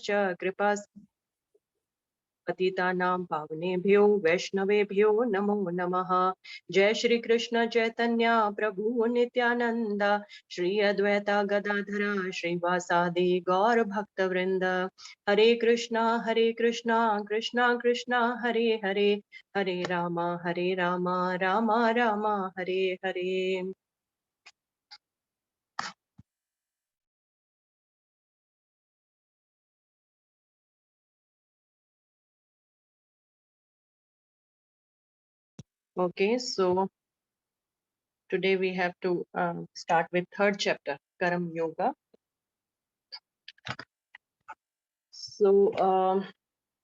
कृपा पतितानां पावनेभ्यो वैष्णवेभ्यो नमो नमः। जय श्री कृष्ण चैतन्य प्रभु नित्यानंद श्री अद्वैता गदाधर श्रीवासादि गौर भक्त वृंद। हरे कृष्णा कृष्णा कृष्णा हरे हरे, हरे Rama Rama Rama Hare Hare. Okay, so today we have to start with third chapter, Karam Yoga. So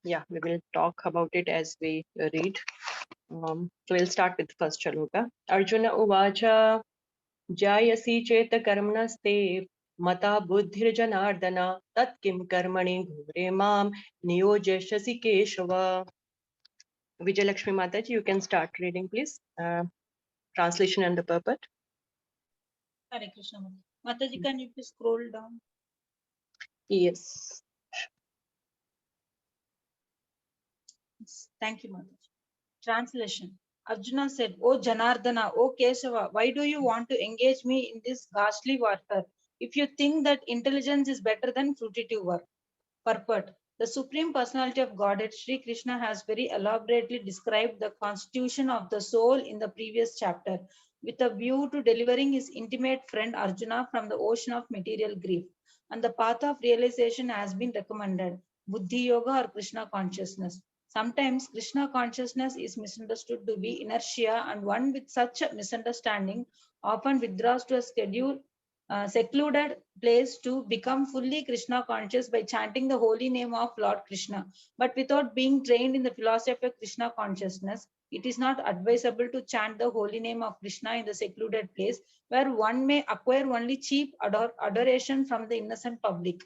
yeah, we will talk about it as we read. So we'll start with first shloka. Arjuna uvacha jayasi cheta karmanaste mata buddhir janardana tat kim karmani ghore mam niyojashasi keshava. Vijayalakshmi Mataji, you can start reading, please. Translation and the purport. Hare Krishna. Mataji, can you please scroll down? Yes. Thank you, Mataji. Translation. Arjuna said, O Janardana, O Kesava, why do you want to engage me in this ghastly warfare? If you think that intelligence is better than fruitive work. Purport. The Supreme Personality of Godhead, Sri Krishna, has very elaborately described the constitution of the soul in the previous chapter, with a view to delivering his intimate friend Arjuna from the ocean of material grief. And the path of realization has been recommended, Buddhi Yoga or Krishna consciousness. Sometimes Krishna consciousness is misunderstood to be inertia, and one with such a misunderstanding often withdraws to a secluded place to become fully Krishna conscious by chanting the holy name of Lord Krishna. But without being trained in the philosophy of Krishna consciousness, it is not advisable to chant the holy name of Krishna in the secluded place where one may acquire only cheap adoration from the innocent public.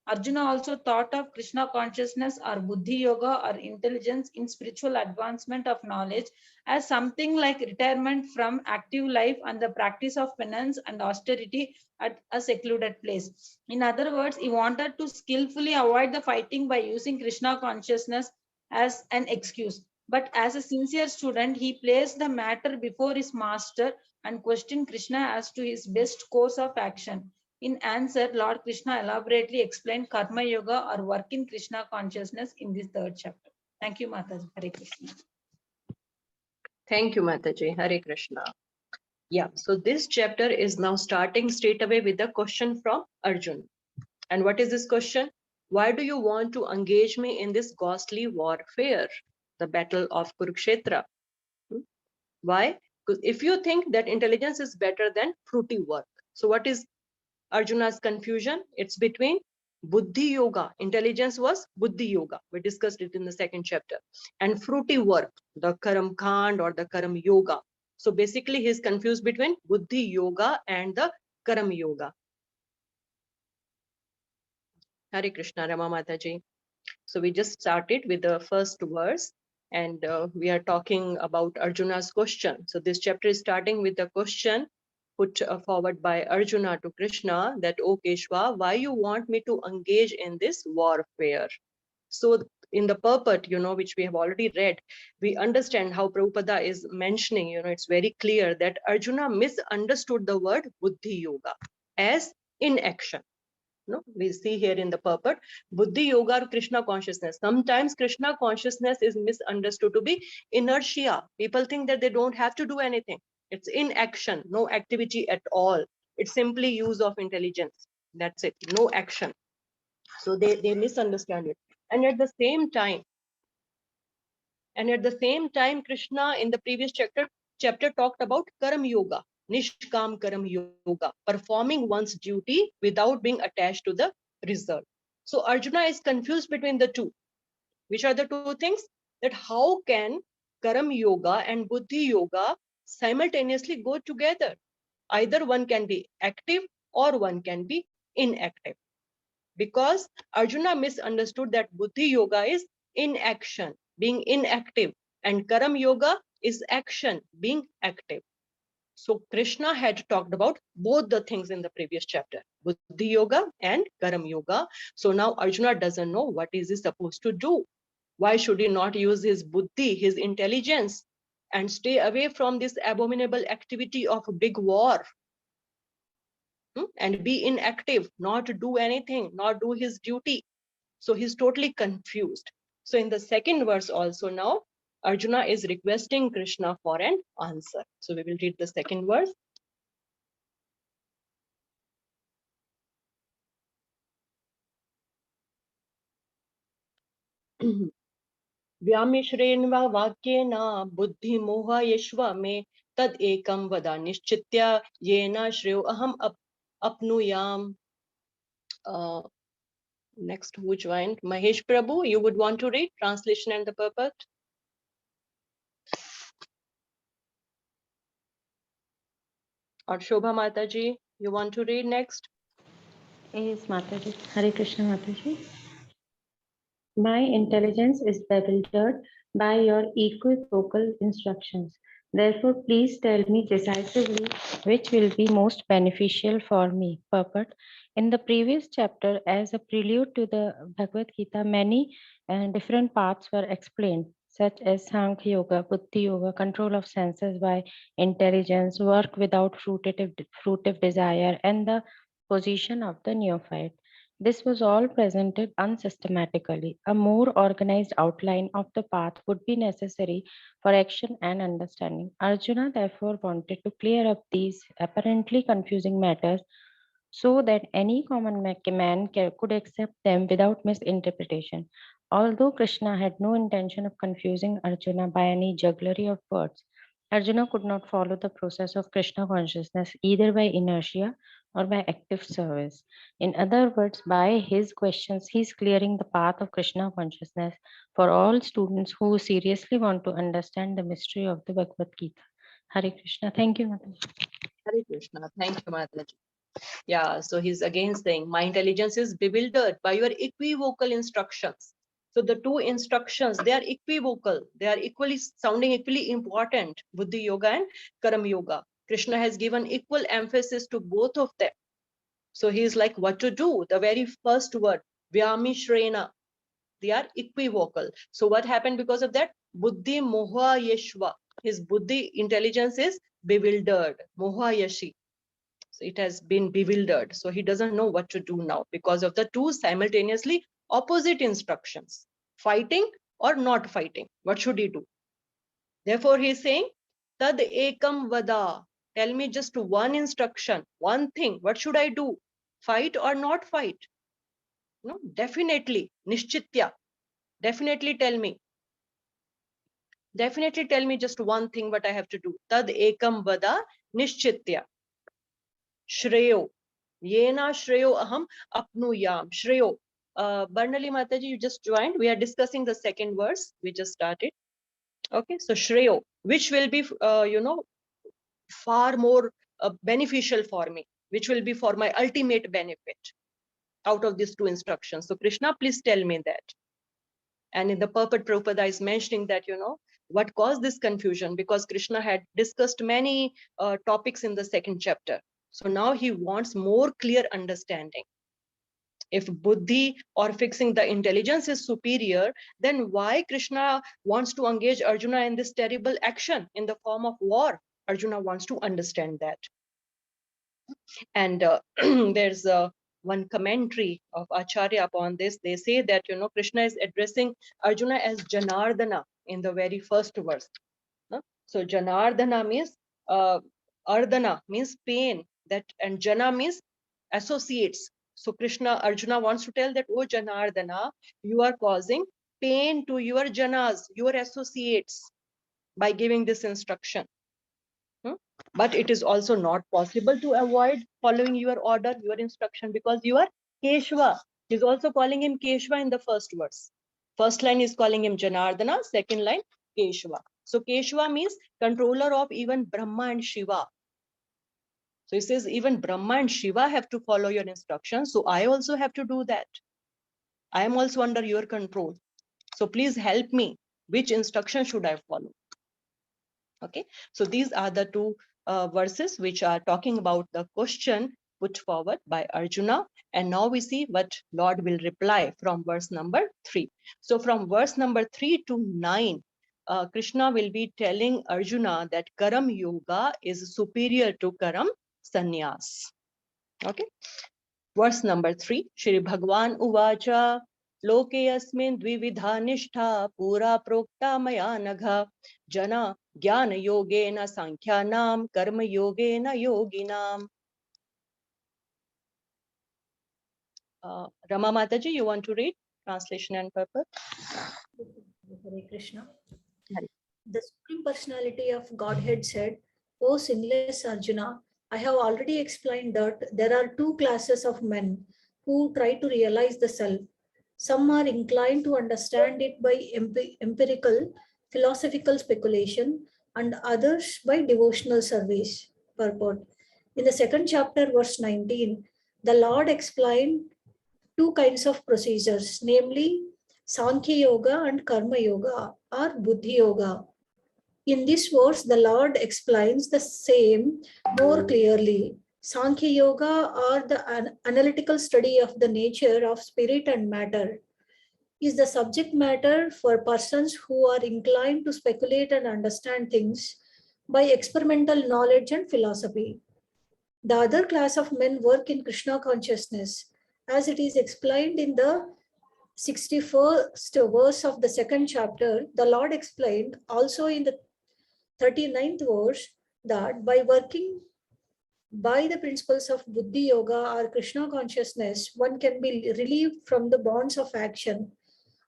Arjuna also thought of Krishna consciousness or Buddhi Yoga or intelligence in spiritual advancement of knowledge as something like retirement from active life and the practice of penance and austerity at a secluded place. In other words, he wanted to skillfully avoid the fighting by using Krishna consciousness as an excuse. But as a sincere student, he placed the matter before his master and questioned Krishna as to his best course of action. In answer, Lord Krishna elaborately explained Karma Yoga or work in Krishna consciousness in this third chapter. Thank you, Mataji. Hare Krishna. Thank you, Mataji. Hare Krishna. Yeah, so this chapter is now starting straight away with a question from Arjun. And what is this question? Why do you want to engage me in this ghastly warfare, the battle of Kurukshetra? Why? Because if you think that intelligence is better than fruity work, so what is Arjuna's confusion? It's between Buddhi Yoga. Intelligence was Buddhi Yoga. We discussed it in the second chapter. And fruity work, the Karam Kand or the Karam Yoga. So basically, he's confused between Buddhi Yoga and the Karam Yoga. Hare Krishna, Rama Mataji. So we just started with the first verse, and we are talking about Arjuna's question. So this chapter is starting with the question put forward by Arjuna to Krishna that, O Keshva, why you want me to engage in this warfare? So in the purport, which we have already read, we understand how Prabhupada is mentioning, it's very clear that Arjuna misunderstood the word Buddhi Yoga as inaction. No, we see here in the purport, Buddhi Yoga or Krishna consciousness. Sometimes Krishna consciousness is misunderstood to be inertia. People think that they don't have to do anything. It's inaction, no activity at all. It's simply use of intelligence. That's it, no action. So they misunderstand it. And at the same time, Krishna in the previous chapter talked about Karam Yoga, Nishkam Karam Yoga, performing one's duty without being attached to the result. So Arjuna is confused between the two. Which are the two things? That how can Karam Yoga and Buddhi Yoga simultaneously go together? Either one can be active or one can be inactive. Because Arjuna misunderstood that Buddhi Yoga is inaction, being inactive, and Karam Yoga is action, being active. So Krishna had talked about both the things in the previous chapter, Buddhi Yoga and Karam Yoga. So now Arjuna doesn't know what is he supposed to do. Why should he not use his buddhi, his intelligence, and stay away from this abominable activity of big war? And be inactive, not do anything, not do his duty. So he's totally confused. So in the second verse also now, Arjuna is requesting Krishna for an answer. So we will read the second verse. व्यामिश्रेण वा वाक्येन बुद्धिमोह यश्व मे तद एकं वद निश्चित्य येन श्रेयो अहम अपनुयाम. Next, who joined? Mahesh Prabhu, you would want to read translation and the purport? Or Shobha Mataji, you want to read next? Yes, Mataji. Hare Krishna, Mataji. My intelligence is bewildered by your equivocal instructions. Therefore, please tell me decisively which will be most beneficial for me. Purport. In the previous chapter, as a prelude to the Bhagavad Gita, many different paths were explained, such as Sankhya Yoga, Buddhi Yoga, control of senses by intelligence, work without fruitive desire, and the position of the neophyte. This was all presented unsystematically. A more organized outline of the path would be necessary for action and understanding. Arjuna therefore wanted to clear up these apparently confusing matters so that any common man could accept them without misinterpretation. Although Krishna had no intention of confusing Arjuna by any jugglery of words, Arjuna could not follow the process of Krishna consciousness either by inertia or by active service. In other words, by his questions, he is clearing the path of Krishna consciousness for all students who seriously want to understand the mystery of the Bhagavad Gita. Hare Krishna. Thank you, Mataji. Hare Krishna. Thank you, Mataji. Yeah, so he's again saying, my intelligence is bewildered by your equivocal instructions. So the two instructions, they are equivocal. They are equally sounding equally important, Buddhi Yoga and Karam Yoga. Krishna has given equal emphasis to both of them. So he's like, what to do? The very first word, Vyamishrena, they are equivocal. So what happened because of that? Buddhi Moha Yeshva. His Buddhi intelligence is bewildered. Moha Yashi. So it has been bewildered. So he doesn't know what to do now because of the two simultaneously opposite instructions, fighting or not fighting. What should he do? Therefore, he is saying, Tad ekam vada. Tell me just one instruction, one thing. What should I do? Fight or not fight? No, definitely. Nishchitya. Definitely tell me. Definitely tell me just one thing what I have to do. Tad ekam vada nishchitya. Shreyo. Yena Shreyo Aham Apnuyam. Shreyo. Barnali Mataji, you just joined. We are discussing the second verse. We just started. Okay, so Shreyo, which will be, far more beneficial for me, which will be for my ultimate benefit out of these two instructions. So Krishna, please tell me that. And in the purport, Prabhupada is mentioning that, what caused this confusion, because Krishna had discussed many topics in the second chapter. So now he wants more clear understanding. If buddhi or fixing the intelligence is superior, then why Krishna wants to engage Arjuna in this terrible action in the form of war? Arjuna wants to understand that. And there's one commentary of Acharya upon this. They say that, Krishna is addressing Arjuna as Janardana in the very first verse. So Janardana means, Ardana means pain, that, and Jana means associates. So Krishna, Arjuna wants to tell that, oh Janardana, you are causing pain to your Janas, your associates, by giving this instruction. But it is also not possible to avoid following your order, your instruction, because you are Keshva. He's also calling him Keshva in the first verse. First line is calling him Janardana, second line Keshva. So Keshva means controller of even Brahma and Shiva. So he says even Brahma and Shiva have to follow your instructions. So I also have to do that. I am also under your control. So please help me. Which instruction should I follow? Okay. So these are the two verses which are talking about the question put forward by Arjuna. And now we see what Lord will reply from verse number 3. So from verse number 3 to 9, Krishna will be telling Arjuna that Karam Yoga is superior to Karam Sannyas. Okay. Verse number 3, Shri Bhagwan Uvacha Loke asmin dvividha nishtha pura prokta maya nagha jana jnana yogena sankhyanam karma yogena yoginam. Rama Mataji, you want to read translation and purpose? Hare Krishna. Hare. The Supreme Personality of Godhead said, O sinless Arjuna, I have already explained that there are two classes of men who try to realize the self. Some are inclined to understand it by empirical, philosophical speculation, and others by devotional service. Purport. In the second chapter, verse 19, the Lord explained two kinds of procedures, namely Sankhya Yoga and Karma Yoga or Buddhi Yoga. In this verse, the Lord explains the same more clearly. Sankhya Yoga, or the analytical study of the nature of spirit and matter, is the subject matter for persons who are inclined to speculate and understand things by experimental knowledge and philosophy. The other class of men work in Krishna consciousness, as it is explained in the 61st verse of the second chapter. The Lord explained also in the 39th verse that by working by the principles of Buddhi Yoga or Krishna consciousness, one can be relieved from the bonds of action.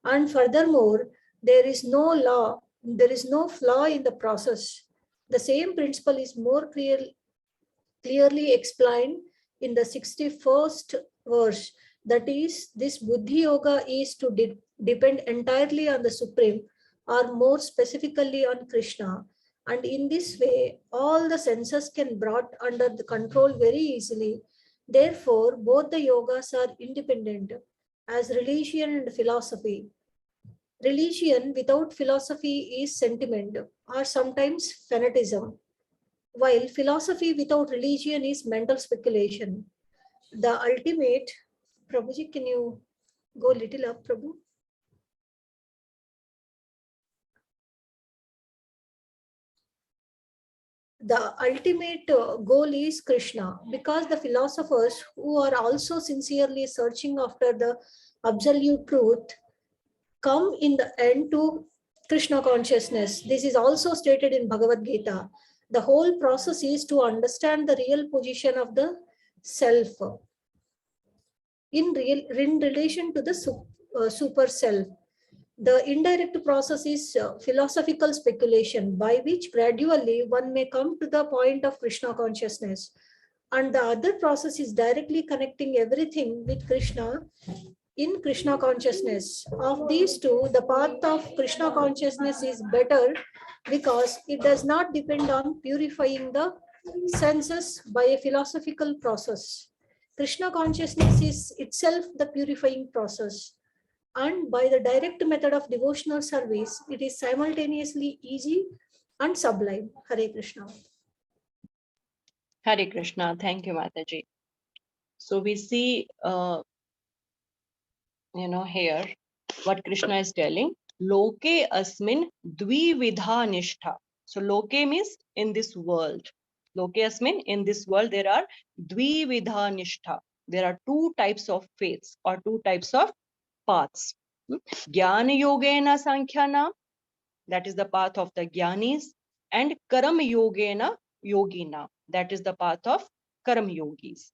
And furthermore, there is no flaw in the process. The same principle is more clearly explained in the 61st verse. That is, this Buddhi Yoga is to depend entirely on the Supreme, or more specifically on Krishna. And in this way, all the senses can brought under the control very easily. Therefore, both the yogas are independent as religion and philosophy. Religion without philosophy is sentiment or sometimes fanatism, while philosophy without religion is mental speculation. The ultimate, Prabhuji, can you go little up, Prabhu? The ultimate goal is Krishna, because the philosophers who are also sincerely searching after the absolute truth come in the end to Krishna consciousness. This is also stated in Bhagavad Gita. The whole process is to understand the real position of the self in relation to the super self. The indirect process is philosophical speculation, by which gradually one may come to the point of Krishna consciousness. And the other process is directly connecting everything with Krishna in Krishna consciousness. Of these two, the path of Krishna consciousness is better because it does not depend on purifying the senses by a philosophical process. Krishna consciousness is itself the purifying process. And by the direct method of devotional service, it is simultaneously easy and sublime. Hare Krishna. Hare Krishna. Thank you, Mataji. So we see, here what Krishna is telling. Loke asmin dvividha nishtha. So loke means in this world. Loke asmin, in this world there are dvividha nishtha. There are two types of faiths or two types of paths. Jnana yogena sankhyanam, that is the path of the jnanis, and karam yogena yogina, that is the path of karam yogis.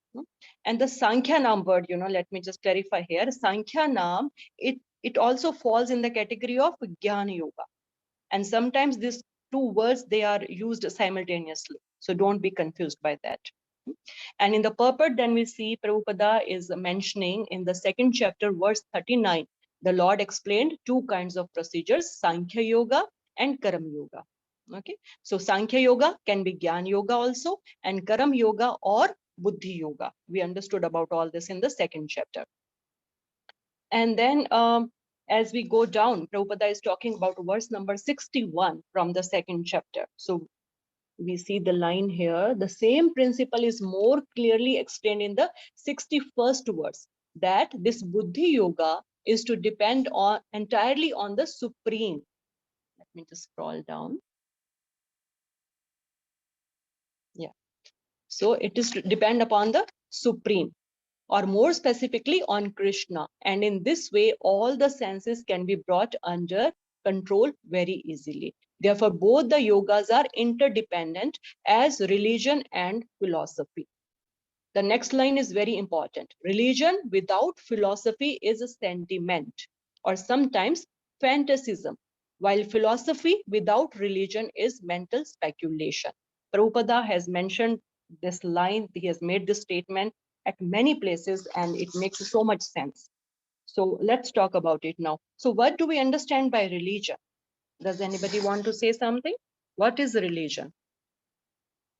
And the sankhya nam word, let me just clarify here. Sankhya nam, it also falls in the category of jnana yoga, and sometimes these two words, they are used simultaneously, so don't be confused by that. And in the purport, then we see Prabhupada is mentioning in the second chapter, verse 39, the Lord explained two kinds of procedures, Sankhya Yoga and Karam Yoga. Okay, so Sankhya Yoga can be Gyan Yoga also, and Karam Yoga or Buddhi Yoga. We understood about all this in the second chapter. And then as we go down, Prabhupada is talking about verse number 61 from the second chapter. So we see the line here, the same principle is more clearly explained in the 61st verse, that this Buddhi Yoga is to depend on entirely on the Supreme. Let me just scroll down. Yeah. So it is to depend upon the Supreme, or more specifically on Krishna. And in this way, all the senses can be brought under control very easily. Therefore, both the yogas are interdependent as religion and philosophy. The next line is very important. Religion without philosophy is a sentiment, or sometimes fantasism, while philosophy without religion is mental speculation. Prabhupada has mentioned this line, he has made this statement at many places, and it makes so much sense. So let's talk about it now. So what do we understand by religion? Does anybody want to say something? What is religion?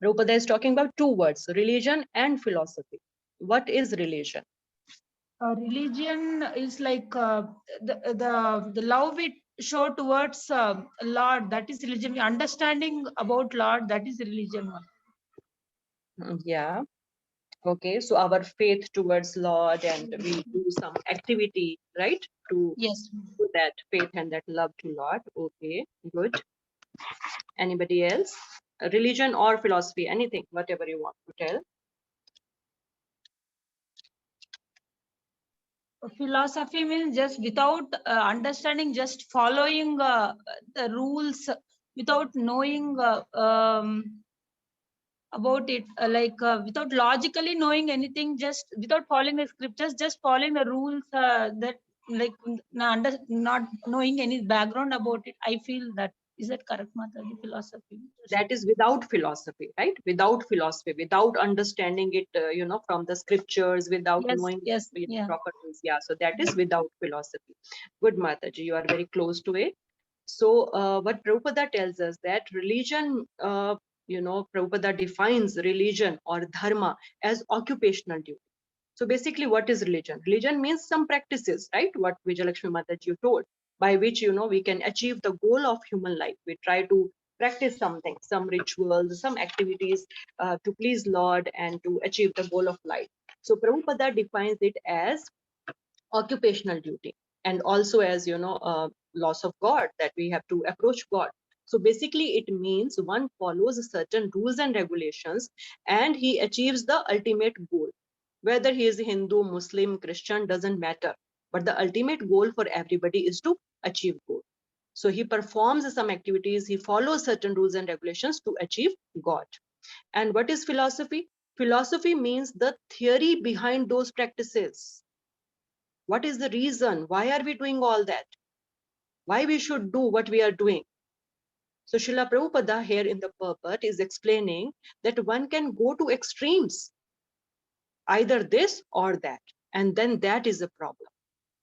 Prabhupada is talking about two words, religion and philosophy. What is religion? Religion is like the love we show towards Lord. That is religion. Understanding about Lord. That is religion. Yeah. Okay. So our faith towards Lord, and we do some activity, right? To Yes. do that faith and that love to Lord. Okay. Good. Anybody else? Religion or philosophy? Anything, whatever you want to tell. Philosophy means just without understanding, just following the rules without knowing about it, without logically knowing anything, just without following the scriptures, just following the rules that like not knowing any background about it. I feel that. Is that correct, Mataji? Philosophy. That is without philosophy, right? Without philosophy, without understanding it, from the scriptures, without Yes, knowing yes, yeah. proper rules. Yeah, so that is without philosophy. Good, Mataji, you are very close to it. So what Prabhupada tells us, that religion, Prabhupada defines religion or dharma as occupational duty. So basically, what is religion? Religion means some practices, right? What Vijayalakshmi Mataji told, by which we can achieve the goal of human life. We try to practice something, some rituals, some activities to please Lord and to achieve the goal of life. So Prabhupada defines it as occupational duty, and also as loss of God, that we have to approach God. So basically, it means one follows certain rules and regulations, and he achieves the ultimate goal. Whether he is Hindu, Muslim, Christian, doesn't matter. But the ultimate goal for everybody is to achieve goal. So he performs some activities, he follows certain rules and regulations to achieve God. And what is philosophy? Philosophy means the theory behind those practices. What is the reason? Why are we doing all that? Why we should do what we are doing? So Srila Prabhupada here in the purport is explaining that one can go to extremes, either this or that, and then that is a problem.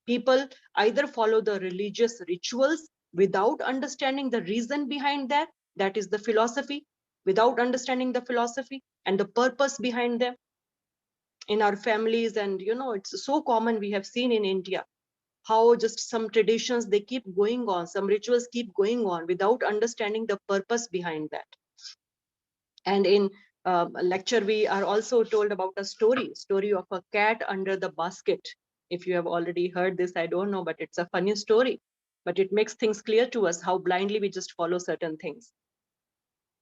People either follow the religious rituals without understanding the reason behind that, that is the philosophy, without understanding the philosophy and the purpose behind them. In our families, and it's so common, we have seen in India how just some traditions, they keep going on, some rituals keep going on without understanding the purpose behind that. And in a lecture, we are also told about a story of a cat under the basket. If you have already heard this, I don't know, but it's a funny story, but it makes things clear to us how blindly we just follow certain things.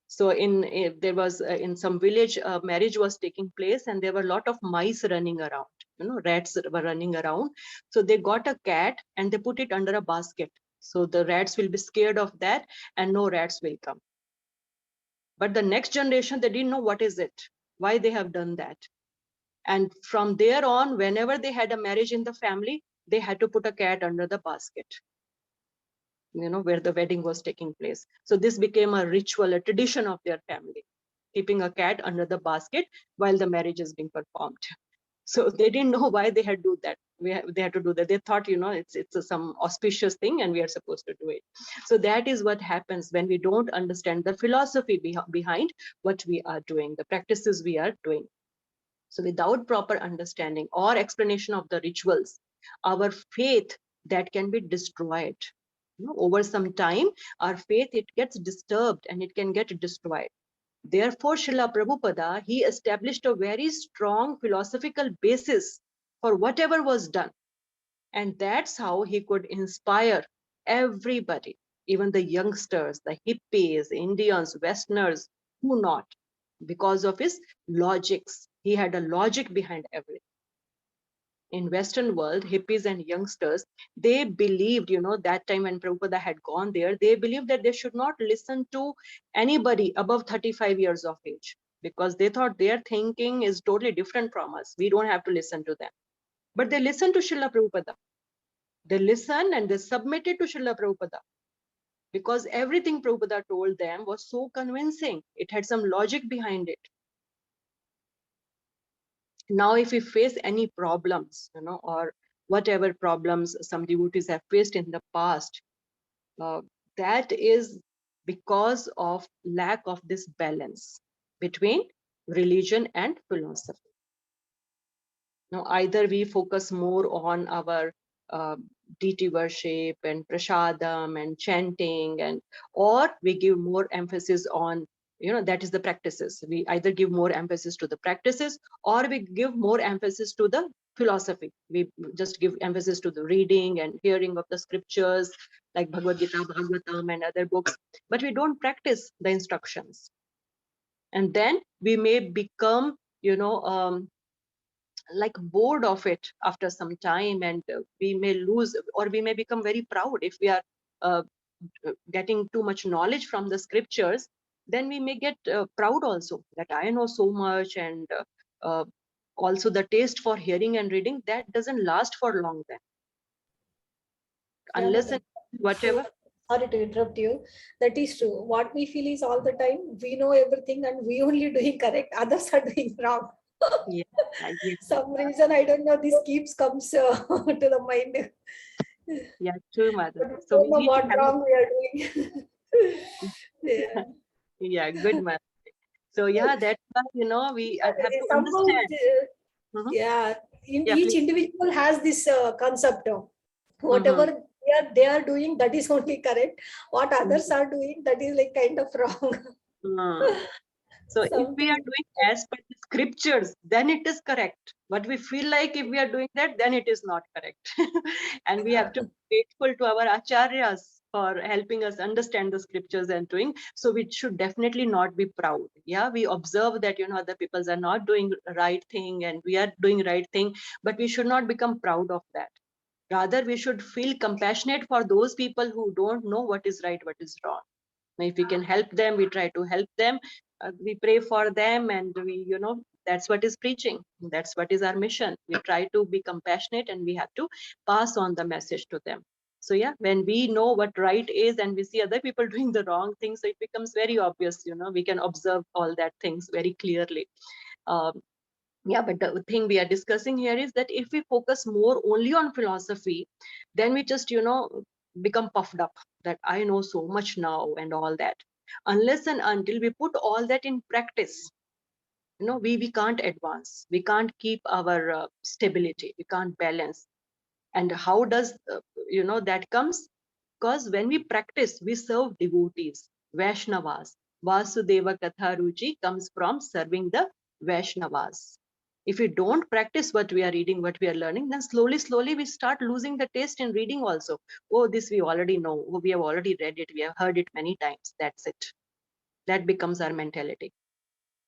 So there was in some village, a marriage was taking place, and there were a lot of mice running around, rats were running around. So they got a cat and they put it under a basket, so the rats will be scared of that and no rats will come. But the next generation, they didn't know what is it, why they have done that. And from there on, whenever they had a marriage in the family, they had to put a cat under the basket, where the wedding was taking place. So this became a ritual, a tradition of their family, keeping a cat under the basket while the marriage is being performed. So they didn't know why they had to do that. They had to do that. They thought, it's some auspicious thing and we are supposed to do it. So that is what happens when we don't understand the philosophy behind what we are doing, the practices we are doing. So without proper understanding or explanation of the rituals, our faith, that can be destroyed. Over some time, our faith, it gets disturbed and it can get destroyed. Therefore, Srila Prabhupada, he established a very strong philosophical basis for whatever was done. And that's how he could inspire everybody, even the youngsters, the hippies, Indians, Westerners, who not, because of his logics. He had a logic behind everything. In Western world, hippies and youngsters, they believed, that time when Prabhupada had gone there, they believed that they should not listen to anybody above 35 years of age, because they thought their thinking is totally different from us. We don't have to listen to them. But they listened to Srila Prabhupada. They listened and they submitted to Srila Prabhupada, because everything Prabhupada told them was so convincing. It had some logic behind it. Now, if we face any problems, or whatever problems some devotees have faced in the past, that is because of lack of this balance between religion and philosophy. Now, either we focus more on our deity worship and prasadam and chanting, or we give more emphasis on, that is the practices. We either give more emphasis to the practices, or we give more emphasis to the philosophy. We just give emphasis to the reading and hearing of the scriptures like Bhagavad Gita, Bhagavatam, and other books, but we don't practice the instructions. And then we may become, like bored of it after some time, and we may lose, or we may become very proud if we are uh, getting too much knowledge from the scriptures. Then we may get proud also, that I know so much. And also the taste for hearing and reading, that doesn't last for long then, Yeah, unless Mataji. and whatever. Sorry to interrupt you. That is true. What we feel is all the time we know everything and we only doing correct. Others are doing wrong. Yeah, yeah, Some reason I don't know. This keeps comes to the mind. yeah, true, mother. But we So don't we know need to what have wrong we are doing. Yeah. yeah, good, mother. So yeah, that's why, we have to Somehow, understand. Mhm. yeah, Yeah, each please. individual has this concept of whatever Mhm. they are doing, that is only correct. What Mhm. others are doing, that is like kind of wrong. Mm. So if we are Something. doing as per the scriptures, then it is correct. But we feel like if we are doing that, then it is not correct. And we have to be grateful to our acharyas for helping us understand the scriptures and doing. So we should definitely not be proud. Yeah, we observe that, other peoples are not doing right thing and we are doing right thing, but we should not become proud of that. Rather, we should feel compassionate for those people who don't know what is right, what is wrong. If we can help them, we try to help them. We pray for them, and we, that's what is preaching. That's what is our mission. We try to be compassionate, and we have to pass on the message to them. So yeah, when we know what right is and we see other people doing the wrong things, so it becomes very obvious, we can observe all that things very clearly. Um, yeah, but the thing we are discussing here is that if we focus more only on philosophy, then we just, become puffed up that I know so much now and all that. Unless and until we put all that in practice, we can't advance. We can't keep our stability. We can't balance. And how does, that comes? Because when we practice, we serve devotees, Vaishnavas. Vasudeva Katha Ruchi comes from serving the Vaishnavas. If we don't practice what we are reading, what we are learning, then slowly, slowly we start losing the taste in reading also. Oh, this we already know. Oh, we have already read it. We have heard it many times. That's it. That becomes our mentality.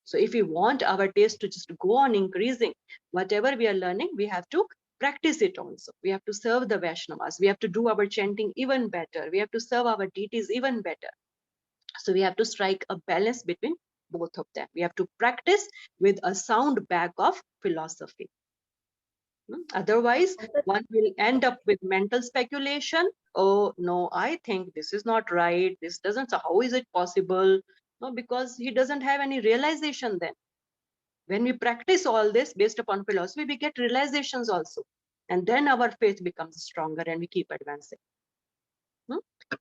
So if we want our taste to just go on increasing, whatever we are learning, we have to practice it also. We have to serve the Vaishnavas. We have to do our chanting even better. We have to serve our deities even better. So we have to strike a balance between both of them. We have to practice with a sound back of philosophy. Otherwise, one will end up with mental speculation. Oh, no, I think this is not right. This doesn't, how is it possible? No, because he doesn't have any realization then. When we practice all this based upon philosophy, we get realizations also. And then our faith becomes stronger and we keep advancing.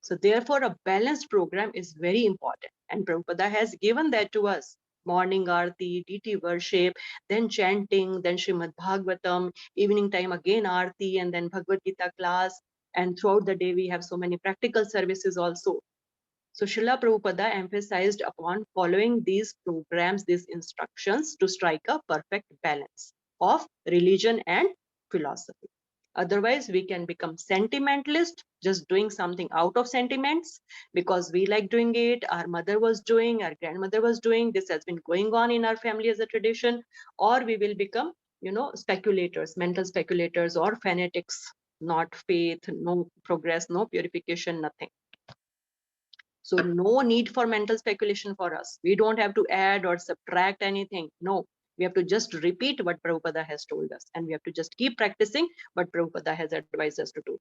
So therefore, a balanced program is very important. And Prabhupada has given that to us. Morning Aarti, deity worship, then chanting, then Srimad Bhagavatam, evening time again Aarti, and then Bhagavad Gita class. And throughout the day, we have so many practical services also. So Srila Prabhupada emphasized upon following these programs, these instructions to strike a perfect balance of religion and philosophy. Otherwise, we can become sentimentalist, just doing something out of sentiments because we like doing it. Our mother was doing, our grandmother was doing. This has been going on in our family as a tradition. Or we will become, speculators, mental speculators, or fanatics, not faith, no progress, no purification, nothing. So no need for mental speculation for us. We don't have to add or subtract anything. No, we have to just repeat what Prabhupada has told us, and we have to just keep practicing what Prabhupada has advised us to do.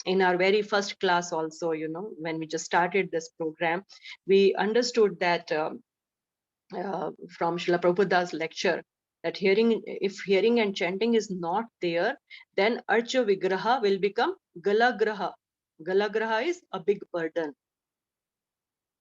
In our very first class also, when we just started this program, we understood that from Srila Prabhupada's lecture, that if hearing and chanting is not there, then Archa Vigraha will become Galagraha. Galagraha is a big burden.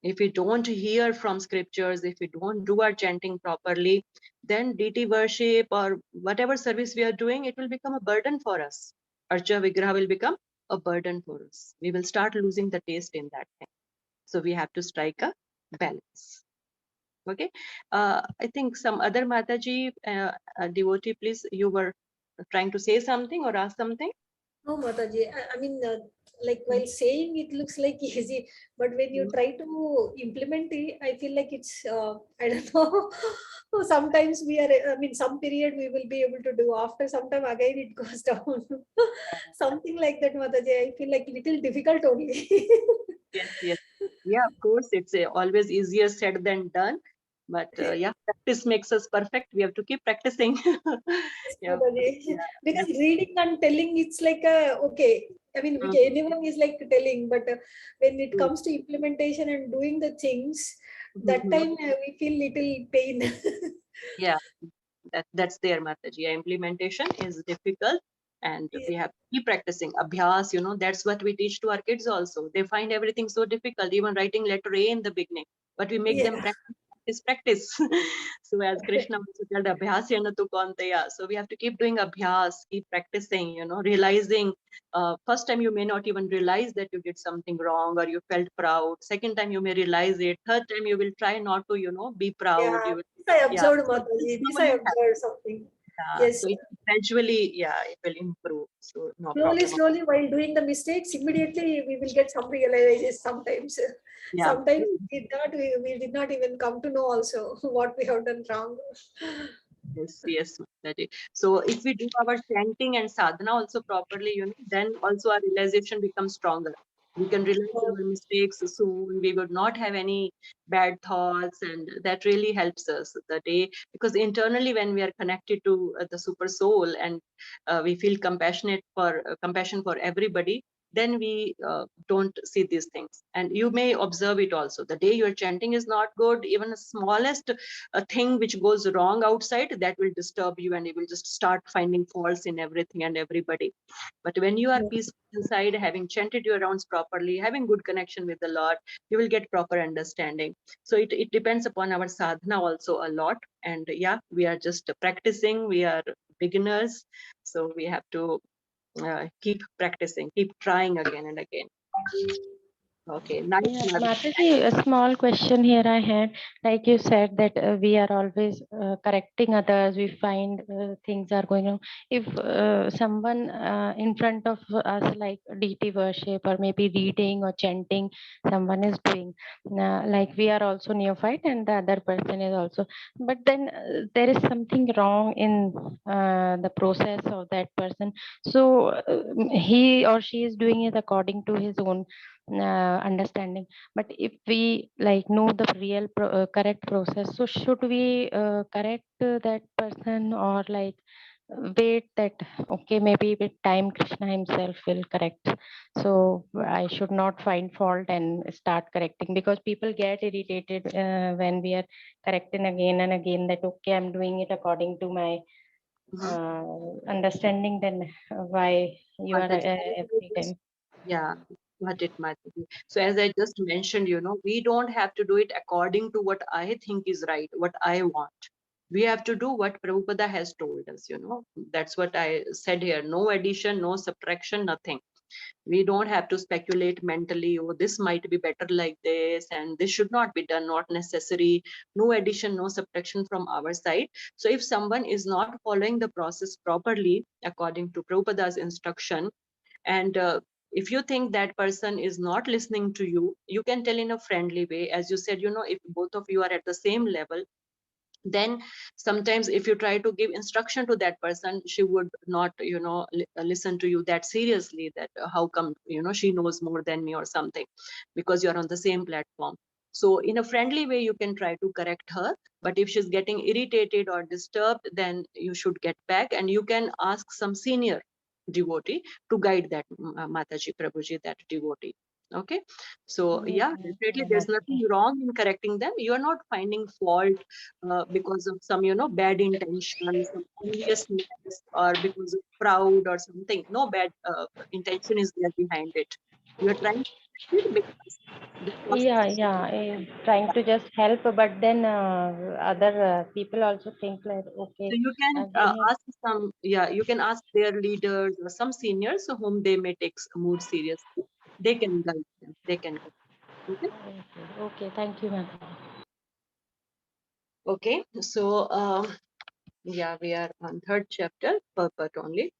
If we don't hear from scriptures, if we don't do our chanting properly, then deity worship or whatever service we are doing, it will become a burden for us. Archa Vigraha will become a burden for us. We will start losing the taste in that thing. So we have to strike a balance. Okay. I think some other Mataji, devotee, please, you were trying to say something or ask something? No, Mataji. I mean, like while saying it looks like easy, but when you try to implement it, I feel like it's, I don't know. Sometimes we are, I mean, some period we will be able to do. After some time, again it goes down. Something like that, Mataji. I feel like little difficult only. Yes, yes. Yeah, of course, it's always easier said than done. But yeah, practice makes us perfect. We have to keep practicing. Yeah, Mataji. yeah, yeah. Because reading and telling, it's like a, okay. I mean, Mhm. anyone is like telling, but when it Mm. comes to implementation and doing the things, that Mhm. time we feel little pain. Yeah, that's there, Mataji. Yeah, implementation is difficult, and Yeah, we have to keep practicing. Abhyas, that's what we teach to our kids also. They find everything so difficult, even writing letter A in the beginning. But we make them yeah, practice. So as Krishna also told, abhyasena tu kaunteya. So we have to keep doing abhyas, keep practicing, realizing. First time you may not even realize that you did something wrong or you felt proud. Second time you may realize it. Third time you will try not to, be proud. yeah. You will, This I yeah. observed, So it Mataji. This I slowly happens. observed something. Yeah. Yes. So it gradually, yeah, it will improve. So no Slowly, problem. slowly, while doing the mistakes, immediately we will get some realization sometimes. Yeah. Sometimes we did not even come to know also what we have done wrong. Yes, yes, Mataji. So if we do our chanting and sadhana also properly, then also our realization becomes stronger. We can realize our mistakes soon. We would not have any bad thoughts, and that really helps us the day, because internally when we are connected to the super soul, and we feel compassion for everybody, then we don't see these things. And you may observe it also. The day your chanting is not good, even the smallest a thing which goes wrong outside, that will disturb you, and you will just start finding faults in everything and everybody. But when you are peaceful inside, having chanted your rounds properly, having good connection with the Lord, you will get proper understanding. So it depends upon our sadhana also a lot. And yeah, we are just practicing, we are beginners, so we have to keep practicing, keep trying again and again. Okay, nice. Yeah, Mataji, a small question here I had. Like you said that we are always correcting others. We find things are going wrong. If someone in front of us, like deity worship or maybe reading or chanting, someone is doing, like we are also neophyte and the other person is also. But then there is something wrong in the process of that person. So he or she is doing it according to his own understanding. But if we like know the real correct process, so should we correct that person or like wait that okay, maybe with time Krishna himself will correct, so I should not find fault and start correcting, because people get irritated when we are correcting again and again that okay, I'm doing it according to my Mhm. understanding, then why you are Mataji, every time. yeah, got it, Mataji. So as I just mentioned, we don't have to do it according to what I think is right, what I want. We have to do what Prabhupada has told us. That's what I said here. No addition, no subtraction, nothing. We don't have to speculate mentally, oh, this might be better like this, and this should not be done, not necessary. No addition, no subtraction from our side. So if someone is not following the process properly, according to Prabhupada's instruction, and if you think that person is not listening to you, you can tell in a friendly way. As you said, if both of you are at the same level, then sometimes if you try to give instruction to that person, she would not listen to you that seriously, that how come she knows more than me or something, because you're on the same platform. So in a friendly way you can try to correct her, but if she's getting irritated or disturbed, then you should get back and you can ask some senior devotee to guide that Mataji, Prabhuji, that devotee. Okay, so Yes, yeah, definitely there's nothing Mataji. wrong in correcting them. You are not finding fault because of some bad intention, some enviousness, or because of proud or something. No bad intention is there behind it. You are trying to correct it because the process Yeah, is yeah, trying to just help, but then other people also think like, so okay, you can they have. ask some, yeah, you can ask their leaders or some seniors whom they may take more seriously. They can guide them. They can guide. Okay. Okay, okay, thank you, Mataji. Okay. So yeah, we are on third chapter, purport only.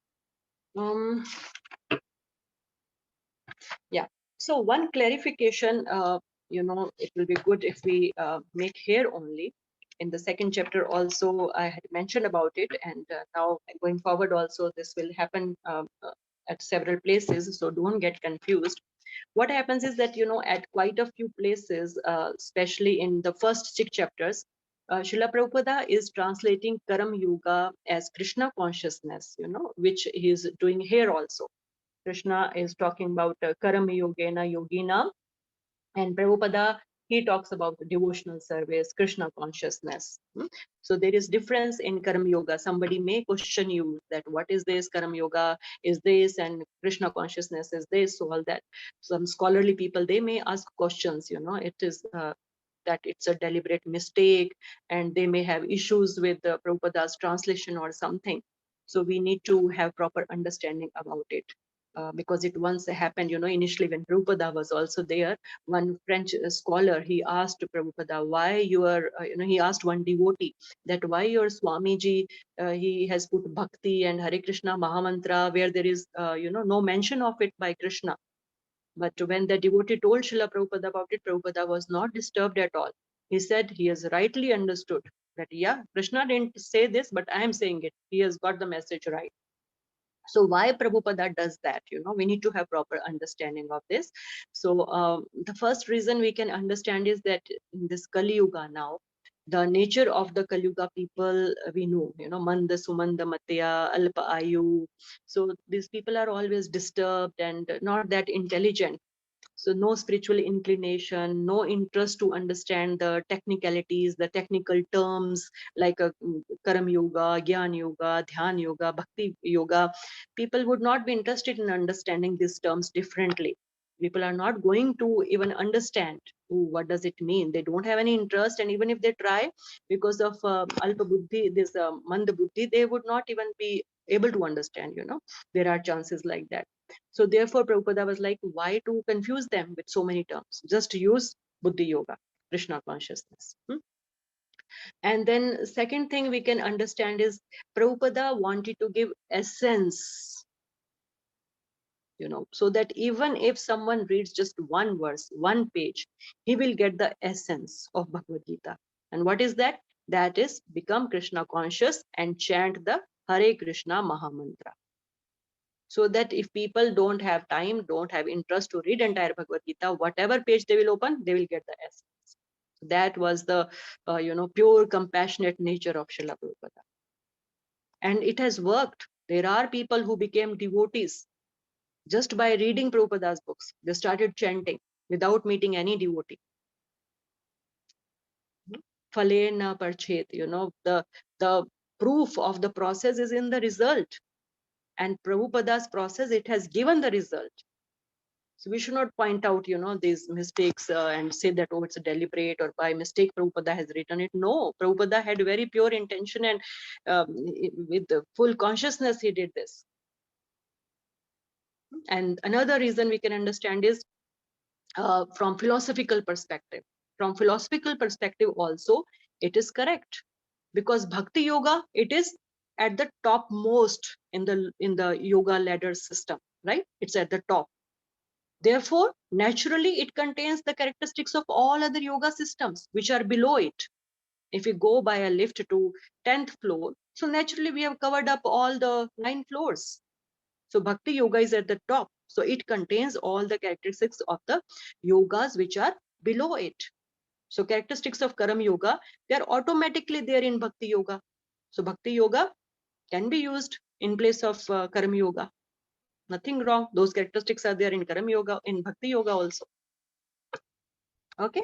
Um, Yeah. So one clarification, it will be good if we make here only. In the second chapter also, I had mentioned about it, and now going forward also, this will happen at several places. So don't get confused. What happens is that, at quite a few places, especially in the first 6 chapters, Srila Prabhupada is translating Karam Yoga as Krishna consciousness, which he is doing here also. Krishna is talking about Karam Yogena Yogina, and Prabhupada, he talks about devotional service, Krishna consciousness. So there is difference in Karam Yoga. Somebody may question you that what is this, Karam Yoga is this, and Krishna consciousness is this, so all that. Some scholarly people, they may ask questions, it is that it's a deliberate mistake, and they may have issues with Prabhupada's translation or something. So we need to have proper understanding about it. Because it once happened, initially when Prabhupada was also there, one French scholar, he asked Prabhupada, why you are, he asked one devotee that why your Swamiji, he has put Bhakti and Hare Krishna Mahamantra where there is, no mention of it by Krishna. But when the devotee told Srila Prabhupada about it, Prabhupada was not disturbed at all. He said he has rightly understood that, yeah, Krishna didn't say this, but I am saying it. He has got the message right. So why Prabhupada does that? We need to have proper understanding of this. So the first reason we can understand is that in this Kali Yuga now, the nature of the Kali Yuga people, we know, Manda, Sumanda, Matya, Alpa Ayu. So these people are always disturbed and not that intelligent. So no spiritual inclination, no interest to understand the technicalities, the technical terms like Karam Yoga, Gyan Yoga, Dhyan Yoga, Bhakti Yoga. People would not be interested in understanding these terms differently. People are not going to even understand, "Ooh, what does it mean?" They don't have any interest, and even if they try, because of alpa buddhi, this manda buddhi, they would not even be able to understand. There are chances like that. So therefore, Prabhupada was like, why to confuse them with so many terms? Just use Buddhi Yoga, Krishna consciousness. And then second thing we can understand is Prabhupada wanted to give essence, so that even if someone reads just one verse, one page, he will get the essence of Bhagavad Gita. And what is that? That is become Krishna conscious and chant the Hare Krishna Mahamantra. So that if people don't have time, don't have interest to read entire Bhagavad Gita, whatever page they will open, they will get the essence. That was the pure compassionate nature of Srila Prabhupada, and it has worked. There are people who became devotees just by reading Prabhupada's books. They started chanting without meeting any devotee. Phalena parchet, the proof of the process is in the result, and Prabhupada's process, it has given the result. So we should not point out, these mistakes and say that, oh, it's a deliberate or by mistake Prabhupada has written it. No, Prabhupada had very pure intention, and with the full consciousness he did this. And another reason we can understand is from philosophical perspective. From philosophical perspective also, it is correct, because Bhakti Yoga, it is at the topmost in the yoga ladder system, right? It's at the top. Therefore, naturally, it contains the characteristics of all other yoga systems which are below it. If we go by a lift to 10th floor, so naturally we have covered up all the 9 floors. So Bhakti Yoga is at the top. So it contains all the characteristics of the yogas which are below it. So characteristics of Karam Yoga, they are automatically there in Bhakti Yoga. So Bhakti Yoga can be used in place of Karam Yoga. Nothing wrong. Those characteristics are there in Karam Yoga, in Bhakti Yoga also. Okay.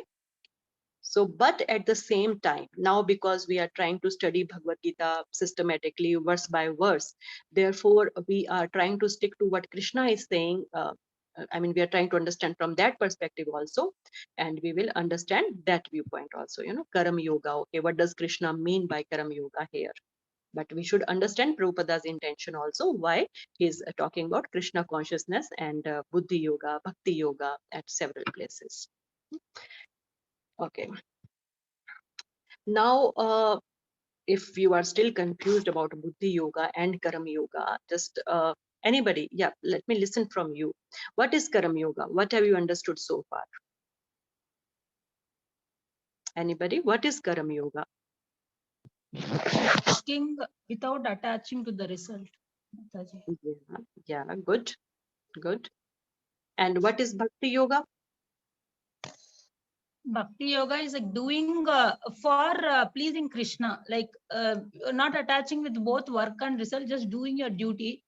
So, but at the same time, now because we are trying to study Bhagavad Gita systematically, verse by verse, therefore we are trying to stick to what Krishna is saying. I mean, we are trying to understand from that perspective also, and we will understand that viewpoint also. Karam Yoga. Okay, what does Krishna mean by Karam Yoga here? But we should understand Prabhupada's intention also, why he's talking about Krishna consciousness and Buddhi Yoga, Bhakti Yoga at several places. Okay. Now, if you are still confused about Buddhi Yoga and Karam Yoga, just anybody, yeah, let me listen from you. What is Karam Yoga? What have you understood so far? Anybody? What is Karam Yoga? Working without attaching to the result. Mataji. Yeah, good, good. And what is Bhakti Yoga? Bhakti yoga is like doing for pleasing Krishna, like not attaching with both work and result, just doing your duty.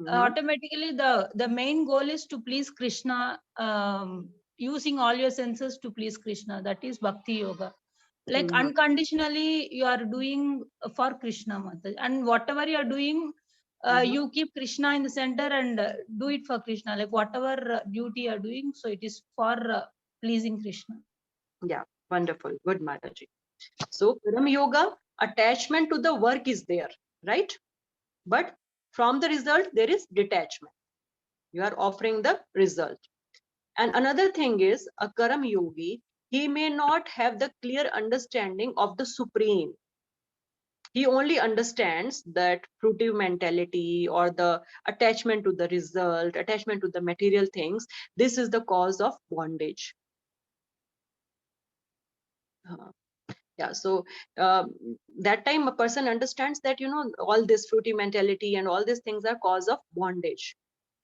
Automatically, the main goal is to please Krishna, using all your senses to please Krishna. That is Bhakti yoga. Like unconditionally, you are doing for Krishna, Mataji. And whatever you are doing, you keep Krishna in the center and do it for Krishna. Like whatever duty you are doing, so it is for pleasing Krishna. Yeah, wonderful. Good, Mataji. So, Karam Yoga, attachment to the work is there, right? But from the result, there is detachment. You are offering the result. And another thing is, a Karam Yogi, he may not have the clear understanding of the Supreme. He only understands that fruitive mentality or the attachment to the result, attachment to the material things. This is the cause of bondage. Yeah, so that time a person understands that all this fruity mentality and all these things are cause of bondage,